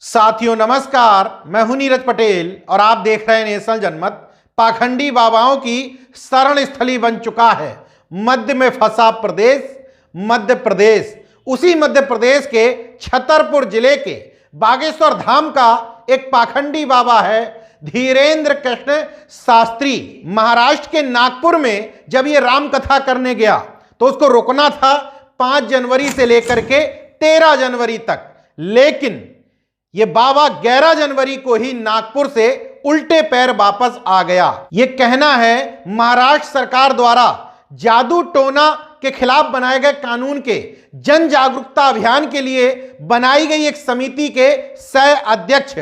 साथियों नमस्कार, मैं हूं नीरज पटेल और आप देख रहे हैं नेशनल जनमत। पाखंडी बाबाओं की शरण स्थली बन चुका है मध्य में फंसा प्रदेश, मध्य प्रदेश। उसी मध्य प्रदेश के छतरपुर जिले के बागेश्वर धाम का एक पाखंडी बाबा है धीरेन्द्र कृष्ण शास्त्री। महाराष्ट्र के नागपुर में जब ये राम कथा करने गया तो उसको रोकना था 5 जनवरी से लेकर के 13 जनवरी तक, लेकिन ये बाबा 11 जनवरी को ही नागपुर से उल्टे पैर वापस आ गया। ये कहना है महाराष्ट्र सरकार द्वारा जादू टोना के खिलाफ बनाए गए कानून के जन जागरूकता अभियान के लिए बनाई गई एक समिति के सह अध्यक्ष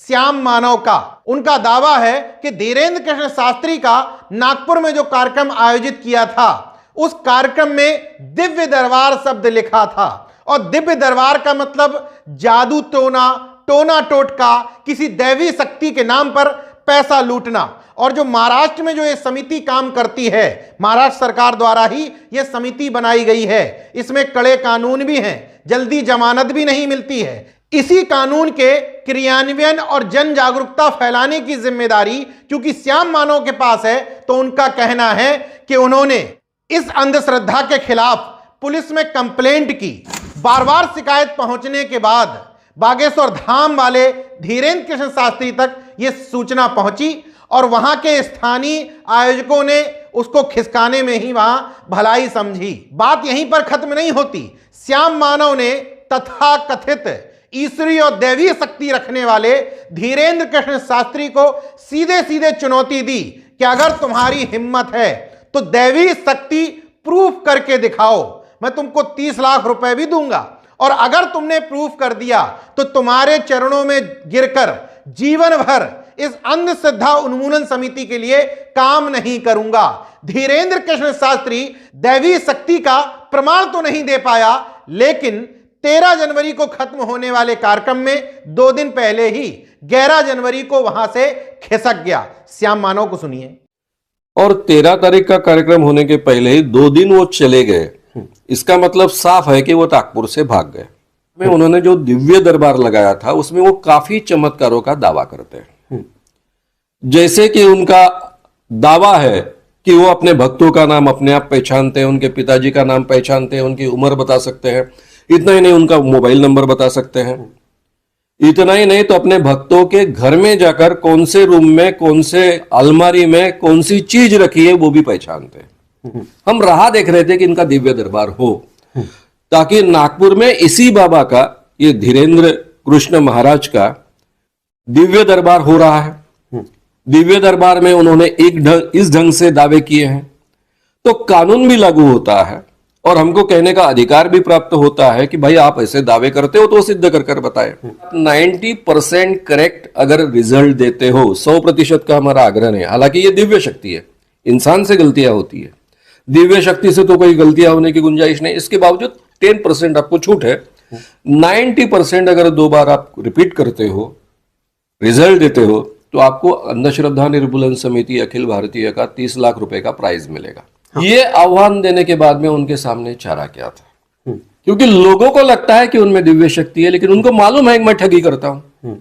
श्याम मानव का। उनका दावा है कि धीरेन्द्र कृष्ण शास्त्री का नागपुर में जो कार्यक्रम आयोजित किया था, उस कार्यक्रम में दिव्य दरबार शब्द लिखा था, और दिव्य दरबार का मतलब जादू टोना टोटका, किसी दैवी शक्ति के नाम पर पैसा लूटना। और जो महाराष्ट्र में जो ये समिति काम करती है, महाराष्ट्र सरकार द्वारा ही ये समिति बनाई गई है, इसमें कड़े कानून भी हैं, जल्दी जमानत भी नहीं मिलती है। इसी कानून के क्रियान्वयन और जन जागरूकता फैलाने की जिम्मेदारी क्योंकि श्याम मानव के पास है, तो उनका कहना है कि उन्होंने इस अंधश्रद्धा के खिलाफ पुलिस में कंप्लेंट की। बार बार शिकायत पहुंचने के बाद बागेश्वर धाम वाले धीरेन्द्र कृष्ण शास्त्री तक यह सूचना पहुंची और वहां के स्थानीय आयोजकों ने उसको खिसकाने में ही वहां भलाई समझी। बात यहीं पर खत्म नहीं होती। श्याम मानव ने तथा कथित ईश्वरीय और दैवीय शक्ति रखने वाले धीरेन्द्र कृष्ण शास्त्री को सीधे सीधे चुनौती दी कि अगर तुम्हारी हिम्मत है तो दैवीय शक्ति प्रूफ करके दिखाओ, मैं तुमको 30 लाख रुपए भी दूंगा, और अगर तुमने प्रूफ कर दिया तो तुम्हारे चरणों में गिरकर जीवन भर इस अंधश्रद्धा उन्मूलन समिति के लिए काम नहीं करूंगा। धीरेन्द्र कृष्ण शास्त्री दैवी शक्ति का प्रमाण तो नहीं दे पाया, लेकिन 13 जनवरी को खत्म होने वाले कार्यक्रम में 2 दिन पहले ही 11 जनवरी को वहां से खिसक गया। श्याम मानव को सुनिए। और 13 तारीख का कार्यक्रम होने के पहले ही 2 दिन वो चले गए। इसका मतलब साफ है कि वो नागपुर से भाग गए। में उन्होंने जो दिव्य दरबार लगाया था उसमें वो काफी चमत्कारों का दावा करते हैं, जैसे कि उनका दावा है कि वो अपने भक्तों का नाम अपने आप पहचानते हैं, उनके पिताजी का नाम पहचानते हैं, उनकी उम्र बता सकते हैं। इतना ही नहीं, उनका मोबाइल नंबर बता सकते हैं। इतना ही नहीं तो अपने भक्तों के घर में जाकर कौन से रूम में, कौन से अलमारी में कौन सी चीज रखी है वो भी पहचानते हैं। हम राह देख रहे थे कि इनका दिव्य दरबार हो, ताकि नागपुर में इसी बाबा का, ये धीरेन्द्र कृष्ण महाराज का दिव्य दरबार हो रहा है। दिव्य दरबार में उन्होंने इस ढंग से दावे किए हैं तो कानून भी लागू होता है और हमको कहने का अधिकार भी प्राप्त होता है कि भाई आप ऐसे दावे करते हो तो सिद्ध कर बताए। 90% करेक्ट अगर रिजल्ट देते हो, 100% का हमारा आग्रह है। हालांकि ये दिव्य शक्ति है, इंसान से गलतियां होती है, दिव्य शक्ति से तो कोई गलतियां होने की गुंजाइश नहीं। इसके बावजूद 10% आपको छूट है। 90% अगर 2 बार आप रिपीट करते हो, रिजल्ट देते हो, तो आपको अंधश्रद्धा निर्मूलन समिति अखिल भारतीय का 30 लाख रुपए का प्राइज मिलेगा। ये आह्वान देने के बाद में उनके सामने चारा क्या था, क्योंकि लोगों को लगता है कि उनमें दिव्य शक्ति है, लेकिन उनको मालूम है कि मैं ठगी करता हूं,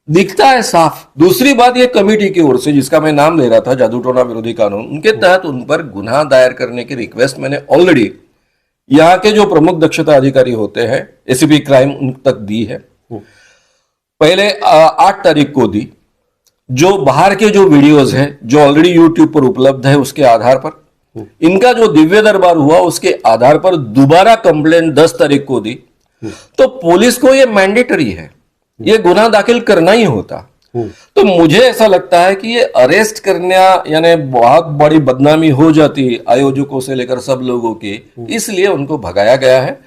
दिखता है साफ। दूसरी बात, ये कमेटी की ओर से, जिसका मैं नाम ले रहा था, जादू टोना विरोधी कानून, उनके तहत उन पर गुनाह दायर करने की रिक्वेस्ट मैंने ऑलरेडी यहाँ के जो प्रमुख दक्षता अधिकारी होते हैं, एसीपी क्राइम, उन तक दी है। पहले 8 तारीख को दी। जो बाहर के जो वीडियोज हैं जो ऑलरेडी यूट्यूब पर उपलब्ध है, उसके आधार पर इनका जो दिव्य दरबार हुआ उसके आधार पर दोबारा कंप्लेंट 10 तारीख को दी। तो पुलिस को यह मैंडेटरी है, ये गुनाह दाखिल करना ही होता। तो मुझे ऐसा लगता है कि ये अरेस्ट करना यानी बहुत बड़ी बदनामी हो जाती आयोजकों से लेकर सब लोगों की, इसलिए उनको भगाया गया है।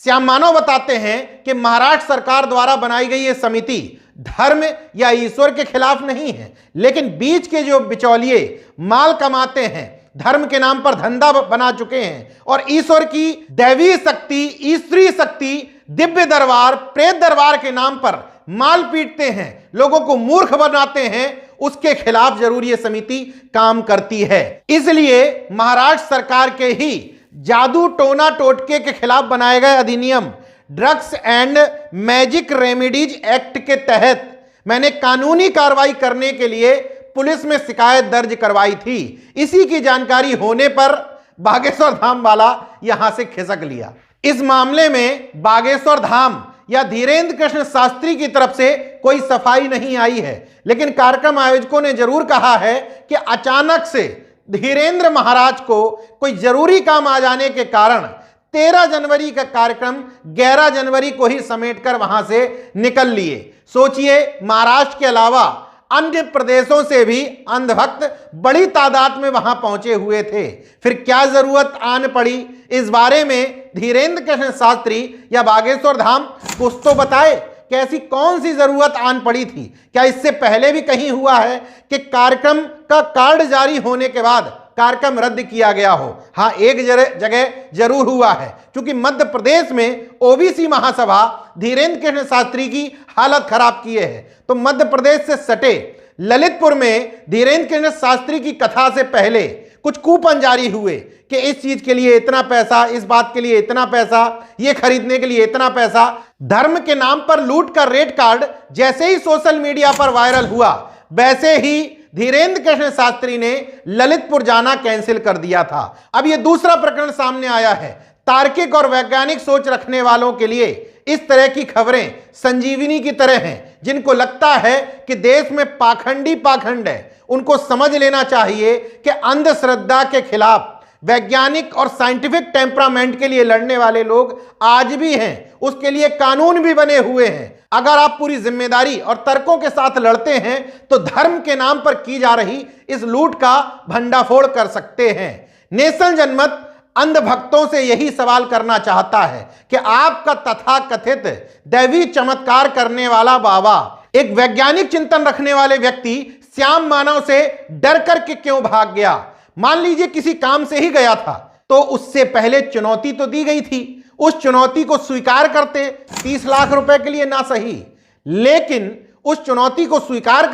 श्याम मानव बताते हैं कि महाराष्ट्र सरकार द्वारा बनाई गई ये समिति धर्म या ईश्वर के खिलाफ नहीं है, लेकिन बीच के जो बिचौलिए माल कमाते हैं, धर्म के नाम पर धंधा बना चुके हैं और ईश्वर की दैवी शक्ति, ईश्वरीय शक्ति, दिव्य दरबार, प्रेत दरबार के नाम पर माल पीटते हैं, लोगों को मूर्ख बनाते हैं, उसके खिलाफ जरूर ये समिति काम करती है। इसलिए महाराष्ट्र सरकार के ही जादू टोना टोटके के खिलाफ बनाए गए अधिनियम drugs and magic remedies act के तहत मैंने कानूनी कार्रवाई करने के लिए पुलिस में शिकायत दर्ज करवाई थी। इसी की जानकारी होने पर बागेश्वर धाम वाला यहां से खिसक लिया। इस मामले में बागेश्वर धाम या धीरेन्द्र कृष्ण शास्त्री की तरफ से कोई सफाई नहीं आई है, लेकिन कार्यक्रम आयोजकों ने जरूर कहा है कि अचानक से धीरेन्द्र महाराज को कोई जरूरी काम आ जाने के कारण 13 जनवरी का कार्यक्रम 11 जनवरी को ही समेटकर वहां से निकल लिए। सोचिए, महाराष्ट्र के अलावा अन्य प्रदेशों से भी अंधभक्त बड़ी तादाद में वहां पहुंचे हुए थे, फिर क्या जरूरत आन पड़ी? इस बारे में धीरेन्द्र कृष्ण शास्त्री या बागेश्वर धाम कुछ तो बताए कि ऐसी कौन सी जरूरत आन पड़ी थी? क्या इससे पहले भी कहीं हुआ है कि कार्यक्रम का कार्ड जारी होने के बाद कार्यक्रम रद्द किया गया हो? हाँ, एक जगह जरूर हुआ है, क्योंकि मध्य प्रदेश में ओबीसी महासभा धीरेन्द्र कृष्ण शास्त्री की हालत खराब किए है। तो मध्य प्रदेश से सटे ललितपुर में धीरेन्द्र कृष्ण शास्त्री की कथा से पहले कुछ कूपन जारी हुए कि इस चीज के लिए इतना पैसा, इस बात के लिए इतना पैसा, ये खरीदने के लिए इतना पैसा। धर्म के नाम पर लूट का रेड कार्ड जैसे ही सोशल मीडिया पर वायरल हुआ, वैसे ही धीरेन्द्र कृष्ण शास्त्री ने ललितपुर जाना कैंसिल कर दिया था। अब यह दूसरा प्रकरण सामने आया है। तार्किक और वैज्ञानिक सोच रखने वालों के लिए इस तरह की खबरें संजीवनी की तरह हैं। जिनको लगता है कि देश में पाखंडी पाखंड है, उनको समझ लेना चाहिए कि अंधश्रद्धा के खिलाफ वैज्ञानिक और साइंटिफिक टेम्परामेंट के लिए लड़ने वाले लोग आज भी हैं, उसके लिए कानून भी बने हुए हैं। अगर आप पूरी जिम्मेदारी और तर्कों के साथ लड़ते हैं तो धर्म के नाम पर की जा रही इस लूट का भंडाफोड़ कर सकते हैं। नेशनल जनमत अंध भक्तों से यही सवाल करना चाहता है कि आपका तथाकथित दैवी चमत्कार करने वाला बाबा, एक वैज्ञानिक चिंतन रखने वाले व्यक्ति श्याम मानव से डर करके क्यों भाग गया? मान लीजिए किसी काम से ही गया था, तो उससे पहले चुनौती तो दी गई थी, उस चुनौती को स्वीकार करते 30 लाख रुपए के लिए ना सही, लेकिन उस चुनौती को स्वीकार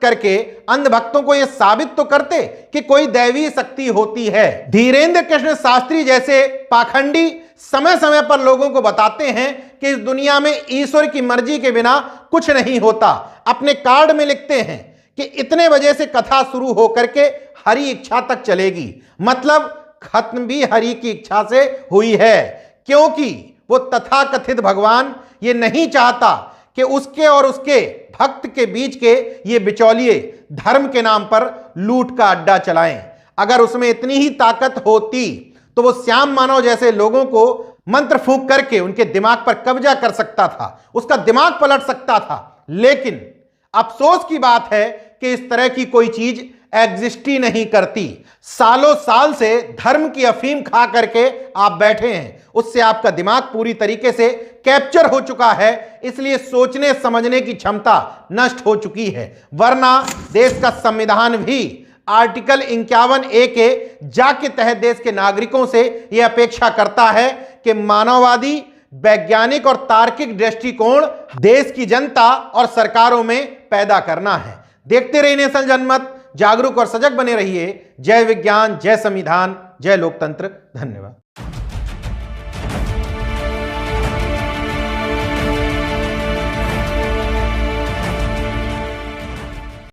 करके अंधभक्तों को यह साबित तो करते कि कोई दैवी शक्ति होती है। धीरेन्द्र कृष्ण शास्त्री जैसे पाखंडी समय समय पर लोगों को बताते हैं कि इस दुनिया में ईश्वर की मर्जी के बिना कुछ नहीं होता। अपने कार्ड में लिखते हैं कि इतने बजे से कथा शुरू होकर के हरि इच्छा तक चलेगी, मतलब खत्म भी हरि की इच्छा से हुई है, क्योंकि वो तथाकथित भगवान ये नहीं चाहता कि उसके और उसके भक्त के बीच के ये बिचौलिए धर्म के नाम पर लूट का अड्डा चलाएं। अगर उसमें इतनी ही ताकत होती तो वो श्याम मानव जैसे लोगों को मंत्र फूंक करके उनके दिमाग पर कब्जा कर सकता था, उसका दिमाग पलट सकता था। लेकिन अफसोस की बात है कि इस तरह की कोई चीज एग्जिस्ट ही नहीं करती। सालों साल से धर्म की अफीम खा करके आप बैठे हैं, उससे आपका दिमाग पूरी तरीके से कैप्चर हो चुका है, इसलिए सोचने समझने की क्षमता नष्ट हो चुकी है। वरना देश का संविधान भी आर्टिकल 51A के जा के तहत देश के नागरिकों से यह अपेक्षा करता है कि मानववादी, वैज्ञानिक और तार्किक दृष्टिकोण देश की जनता और सरकारों में पैदा करना है। देखते रहिए नेशनल जनमत, जागरूक और सजग बने रहिए। जय विज्ञान, जय संविधान, जय लोकतंत्र। धन्यवाद।